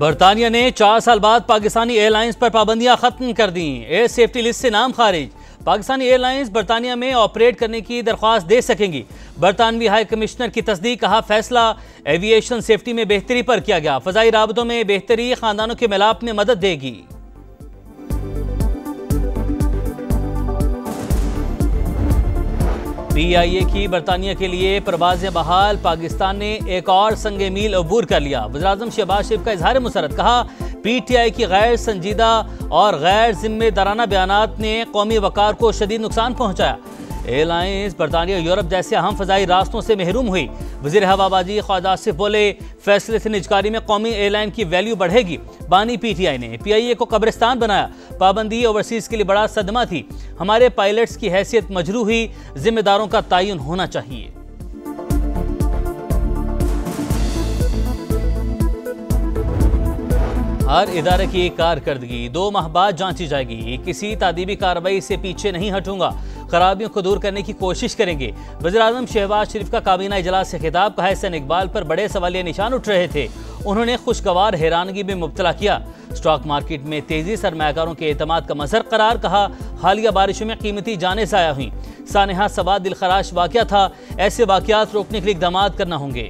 बरतानिया ने 4 साल बाद पाकिस्तानी एयरलाइंस पर पाबंदियां खत्म कर दी। एयर सेफ्टी लिस्ट से नाम खारिज। पाकिस्तानी एयरलाइंस बरतानिया में ऑपरेट करने की दरख्वास्त दे सकेंगी। बरतानवी हाई कमिश्नर की तस्दीक। कहा फैसला एविएशन सेफ्टी में बेहतरी पर किया गया। फजाई राबतों में बेहतरी खानदानों के मिलाप में मदद देगी। PIA की बरतानिया के लिए परवाज़ें बहाल। पाकिस्तान ने एक और संगे मील अबूर कर लिया। वज़ीर-ए-आज़म शहबाज शरीफ का इजहार मुसरत। कहा PTI की गैर संजीदा और गैर जिम्मेदाराना बयानात ने कौमी वकार को शदीद नुकसान पहुंचाया। एयरलाइंस बरतानिया यूरोप जैसे अहम फ़ज़ाई रास्तों से महरूम हुई। वज़ीर हवाबाजी ख्वाजा आसिफ बोले फैसले से निजकारी में कौमी एयरलाइन की वैल्यू बढ़ेगी। बानी PTI ने PIA को कब्रिस्तान बनाया। पाबंदी ओवरसीज़ के लिए बड़ा सदमा थी। हमारे पायलट्स की हैसियत मजरूह हुई। जिम्मेदारों का तयन होना चाहिए। हर इदारे की कारकर्दगी 2 माह बाद जांची जाएगी। किसी तादीबी कार्रवाई से पीछे नहीं हटूंगा। खराबियों को दूर करने की कोशिश करेंगे। वज़ीर-ए-आज़म शहबाज शरीफ का काबीना इजलास से खिताब। कहा एहसन इकबाल पर बड़े सवालिया निशान उठ रहे थे। उन्होंने खुशगवार हैरानगी में मुब्तला किया। स्टॉक मार्केट में तेजी सरमायाकारों के एतमाद का मसर करार। कहा हालिया बारिशों में कीमती जानें ज़ाया हुई। सानहा सवा दिलखराश वाक़या था। ऐसे वाक़यात रोकने के लिए इक़दाम करना होंगे।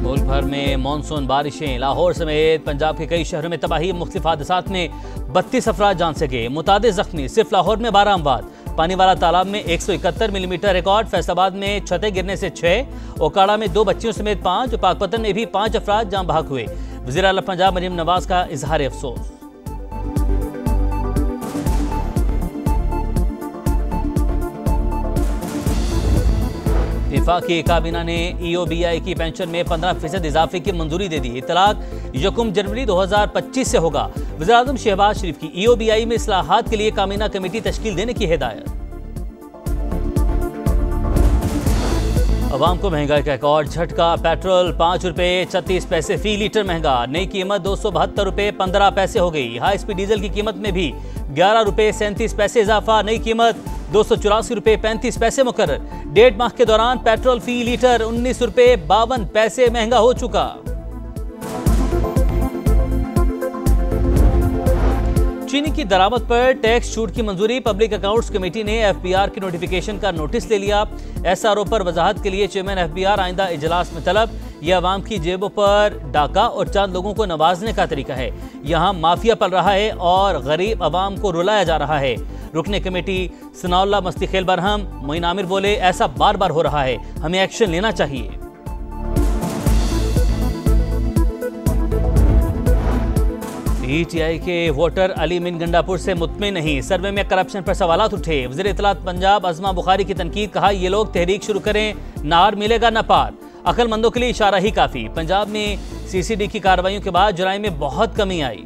मुल्क भर में मानसून बारिशें। लाहौर समेत पंजाब के कई शहरों में तबाही। मुख्तलिफ हादसात में 32 अफराद जान से गए। मुतादिद जख्मी। सिर्फ लाहौर में 12 अमवात। पानी वाला तालाब में 171 मिलीमीटर रिकॉर्ड। फैसलाबाद में छतें गिरने से 6, ओकाड़ा में 2 बच्चियों समेत 5, पाकपतन में भी 5 अफराद जान बहक हुए। वज़ीर आला पंजाब मरीम नवाज का इजहार अफसोस। वफाकी काबीना ने EOBI की पेंशन में 15% इजाफे की मंजूरी दे दी। इतलाक 1 जनवरी 2025 से होगा। वज़ीर-ए-आज़म शहबाज शरीफ की EOBI में इस्लाहात के लिए काबीना कमेटी तश्कील देने की हिदायत। अवाम को महंगाई का एक और झटका। पेट्रोल 5 रुपये 36 पैसे फी लीटर महंगा। नई कीमत 272 रुपये 15 पैसे हो गई। हाई स्पीड डीजल की कीमत में भी 11 रुपये 37 पैसे इजाफा। नई कीमत 284 रुपये 35 पैसे मुकर्रर। 1.5 माह के दौरान पेट्रोल फी लीटर 19 रुपये 52 पैसे महंगा हो चुका। चीनी की दरामद पर टैक्स छूट की मंजूरी। पब्लिक अकाउंट्स कमेटी ने FBR की नोटिफिकेशन का नोटिस ले लिया। SRO पर वजाहत के लिए चेयरमैन FBR आइंदा इजलास में तलब। यह अवाम की जेबों पर डाका और चंद लोगों को नवाजने का तरीका है। यहाँ माफिया पल रहा है और गरीब अवाम को रुलाया जा रहा है। रुकने कमेटी सनाउल्लाह मस्ती खेल बरहम मोइन आमिर बोले ऐसा बार बार हो रहा है, हमें एक्शन लेना चाहिए। PTI के वोटर अली मिन गंडापुर से मुतमिन नहीं। सर्वे में करप्शन पर सवालात उठे। वज़ीर इत्तलात पंजाब अज़मा बुखारी की तनकीद। कहा ये लोग तहरीक शुरू करें, नार मिलेगा न पार। अक्लमंदों के लिए इशारा ही काफ़ी। पंजाब में CCD की कार्रवाइयों के बाद जुराइम में बहुत कमी आई।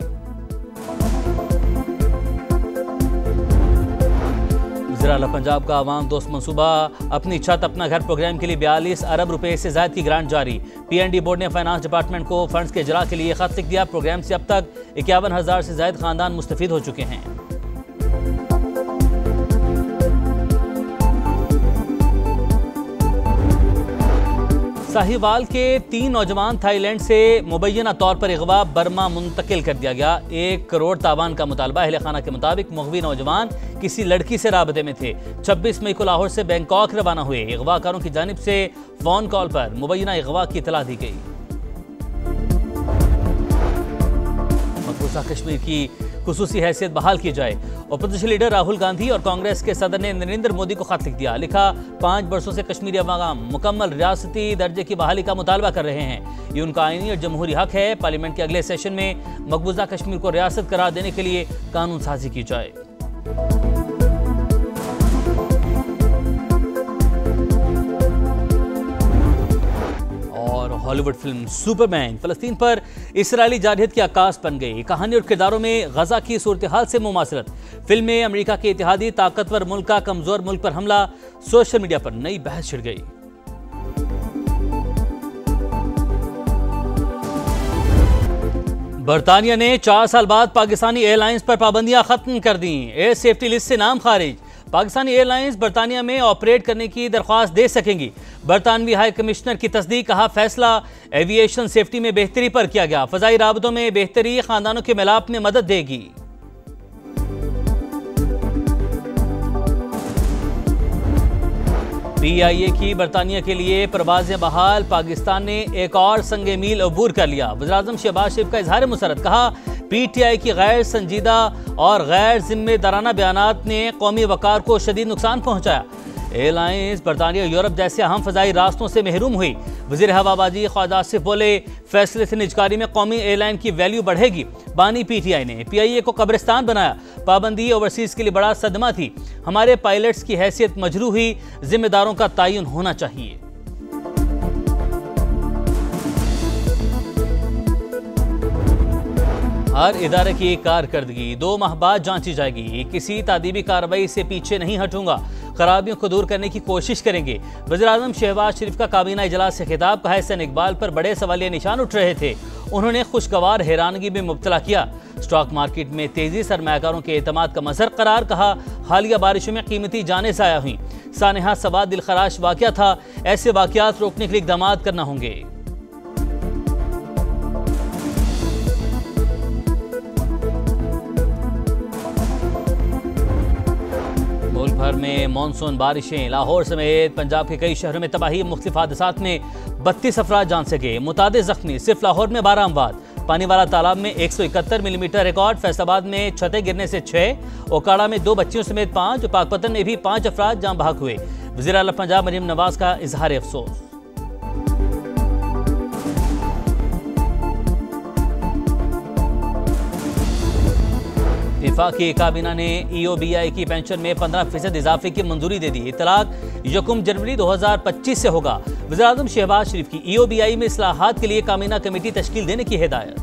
वज़ीर आला पंजाब का अवाम दोस्त मंसूबा। अपनी छत अपना घर प्रोग्राम के लिए 42 अरब रुपए से ज़ायद की ग्रांट जारी। PND बोर्ड ने फाइनेंस डिपार्टमेंट को फंड्स के इजरा के लिए खत लिख दिया। प्रोग्राम से अब तक 51,000 से ज़ायद खानदान मुस्तफीद हो चुके हैं। साहिवाल के 3 नौजवान थाईलैंड से मुबैना तौर पर अगवा बर्मा मुंतकिल कर दिया गया। 1 करोड़ तावान का मुतालबा। अहले खाना के मुताबिक मुगवी नौजवान किसी लड़की से राबते में थे। 26 मई को लाहौर से बैंकॉक रवाना हुए। अगवाकारों की जानिब से फोन कॉल पर मुबैना अगवा की इतला दी गई। मकबूजा कश्मीर की खुसूसी हैसियत बहाल की जाए। अपोजिशन लीडर राहुल गांधी और कांग्रेस के सदर ने नरेंद्र मोदी को खत लिख दिया। लिखा 5 वर्षों से कश्मीरी अवाम मुकम्मल रियासती दर्जे की बहाली का मुतालबा कर रहे हैं। ये उनका आईनी और जमहूरी हक है। पार्लियामेंट के अगले सेशन में मकबूजा कश्मीर को रियासत करार देने के लिए कानून साजी की जाए। हॉलीवुड फिल्म सुपरमैन फ़लस्तीन पर इसराइली जारहियत की आकाश बन गई। कहानी और किरदारों में गजा की सूरत हाल से मुमासलत। फिल्म में अमेरिका के इत्तेहादी ताकतवर मुल्क का कमजोर मुल्क पर हमला। सोशल मीडिया पर नई बहस छिड़ गई। बरतानिया ने 4 साल बाद पाकिस्तानी एयरलाइंस पर पाबंदियां खत्म कर दी। एयर सेफ्टी लिस्ट से नाम खारिज। पाकिस्तानी एयरलाइंस बरतानिया में ऑपरेट करने की दरख्वास्त दे सकेंगी। बरतानवी हाई कमिश्नर की तस्दीक, कहा फैसला एविएशन सेफ्टी में बेहतरी पर किया गया। फजाई राबतों में बेहतरी खानदानों के मिलाप में मदद देगी। PIA की बरतानिया के लिए प्रवाजें बहाल, पाकिस्तान ने एक और संगे मील अबूर कर लिया। वज़ीर-ए-आज़म शहबाज शरीफ का इजहार मुसरत, कहा PTI की गैर संजीदा और गैर जिम्मेदाराना बयानात ने कौमी वकार को शदीद नुकसान पहुंचाया। एयरलाइंस बरतानिया यूरोप जैसे अहम फजाई रास्तों से महरूम हुई। वज़ीर हवाबाजी ख्वाजा आसिफ बोले, फैसले से निजकारी में कौमी एयरलाइन की वैल्यू बढ़ेगी। बानी PTI ने PIA को कब्रिस्तान बनाया। पाबंदी ओवरसीज के लिए बड़ा सदमा थी। हमारे पायलट्स की हैसियत मजरू हुई। जिम्मेदारों का तयन होना चाहिए। हर इदारे की कारकर्दगी 2 माह बाद जांची जाएगी। किसी तादीबी कार्रवाई से पीछे नहीं हटूंगा। खराबियों को दूर करने की कोशिश करेंगे। वज़ीर-ए-आज़म शहबाज शरीफ का काबीना इजलास से खिताब, कहा एहसन इकबाल पर बड़े सवालिया निशान उठ रहे थे। उन्होंने खुशगवार हैरानगी में मुब्तला किया। स्टॉक मार्केट में तेजी सरमायाकारों के एतमाद का मसर करार, कहा हालिया बारिशों में कीमती जानें ज़ाया हुई। सानेहा सवाद दिलखराश वाक़या था। ऐसे वाक़यात रोकने के लिए इक़दाम करना होंगे। मुल्क भर में मानसून बारिशें, लाहौर समेत पंजाब के कई शहरों में तबाही। मुख्तलिफ हादसात में 32 अफराद जान से गए, मुतादिद जख्मी। सिर्फ लाहौर में 12 अमवात। पानी वाला तालाब में 171 मिलीमीटर रिकॉर्ड। फैसलाबाद में छतें गिरने से 6, ओकाड़ा में 2 बच्चियों समेत 5, पाकपतन में भी 5 अफराद जान बहक हुए। वज़ीर आला पंजाब मरीम नवाज का इजहार अफसोस। वफाकी काबीना ने EOBI की पेंशन में 15% इजाफे की मंजूरी दे दी। इतलाक 1 जनवरी 2025 से होगा। वज़ीर-ए-आज़म शहबाज शरीफ की EOBI में इस्लाहात के लिए काबीना कमेटी तश्कील देने की हिदायत।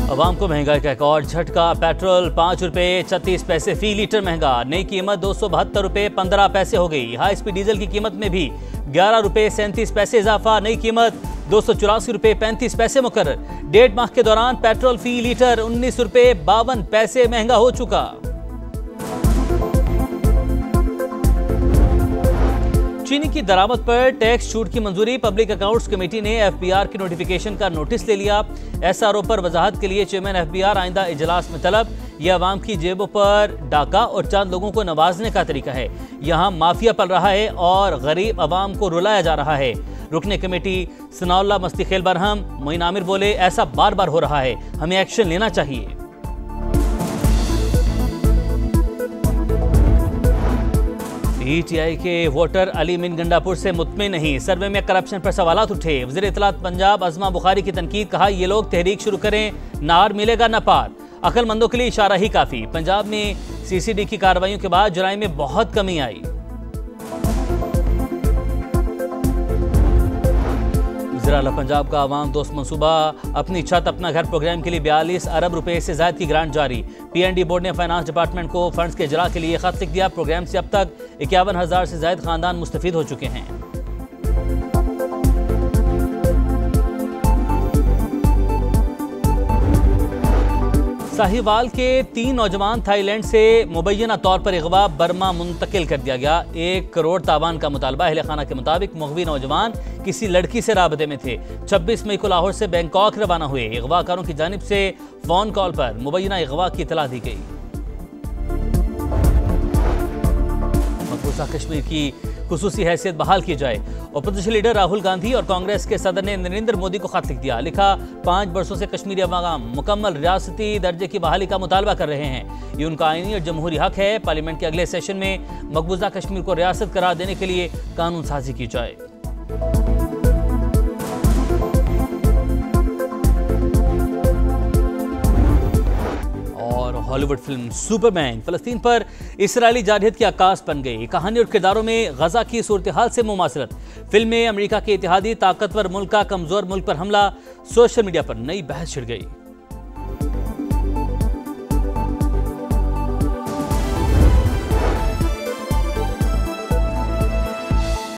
अवाम को महंगाई का एक और झटका। पेट्रोल 5 रुपये 36 पैसे फी लीटर महंगा। नई कीमत 272 रुपये 15 पैसे हो गई। हाई स्पीड डीजल की कीमत में भी 11 रुपये 37 पैसे इजाफा। नई कीमत 284 रुपये 35 पैसे मुकर्रर। 1.5 माह के दौरान पेट्रोल फी लीटर 19 रुपये 52 पैसे महंगा हो चुका। चीनी की दरामद पर टैक्स छूट की मंजूरी। पब्लिक अकाउंट्स कमेटी ने FBR के नोटिफिकेशन का नोटिस ले लिया। SRO पर वजाहत के लिए चेयरमैन FBR आइंदा इजलास में तलब। यह अवाम की जेबों पर डाका और चंद लोगों को नवाजने का तरीका है। यहाँ माफिया पल रहा है और गरीब अवाम को रुलाया जा रहा है। रुकने कमेटी सनाउल्लाह मस्ती खेल बरहम मोइन आमिर बोले, ऐसा बार बार हो रहा है, हमें एक्शन लेना चाहिए। PTI के वोटर अली मिन गंडापुर से मुतमिन नहीं। सर्वे में करप्शन पर सवालात उठे। वज़ीर इत्तलात पंजाब अज़मा बुखारी की तनकीद, कहा ये लोग तहरीक शुरू करें, नार मिलेगा न पार। अक्लमंदों के लिए इशारा ही काफ़ी। पंजाब में CCD की कार्रवाइयों के बाद जुलाई में बहुत कमी आई। वज़ीर-ए-आला पंजाब का आवाम दोस्त मंसूबा, अपनी छत अपना घर प्रोग्राम के लिए 42 अरब रुपए से ज़ायद की ग्रांट जारी। PND बोर्ड ने फाइनेंस डिपार्टमेंट को फंड्स के इजरा के लिए खत लिख दिया। प्रोग्राम से अब तक 51,000 से ज़ायद खानदान मुस्तफीद हो चुके हैं। साहिवाल के 3 नौजवान थाईलैंड से मुबैना तौर पर अगवा बर्मा मुंतकिल कर दिया गया। 1 करोड़ तावान का मुतालबा। अहले खाना के मुताबिक मुगवी नौजवान किसी लड़की से राबते में थे। 26 मई को लाहौर से बैंकॉक रवाना हुए। अगवाकारों की जानिब से फोन कॉल पर मुबैना अगवा की इतला दी गई। मकबूजा कश्मीर की खुसूसी हैसियत बहाल की जाए। अपोजिशन लीडर राहुल गांधी और कांग्रेस के सदर ने नरेंद्र मोदी को खत लिख दिया। लिखा, 5 वर्षों से कश्मीरी अवाम मुकम्मल रियासती दर्जे की बहाली का मुतालबा कर रहे हैं। ये उनका आईनी और जमहूरी हक है। पार्लियामेंट के अगले सेशन में मकबूजा कश्मीर को रियासत करार देने के लिए कानून साजी की जाए। हॉलीवुड फिल्म सुपरमैन फ़लस्तीन पर इसराइली जारहियत की आकाश बन गई। कहानी और किरदारों में गजा की सूरत हाल से मुमासरत। फिल्म में अमेरिका के इत्तेहादी ताकतवर मुल्क का कमजोर मुल्क पर हमला। सोशल मीडिया पर नई बहस छिड़ गई।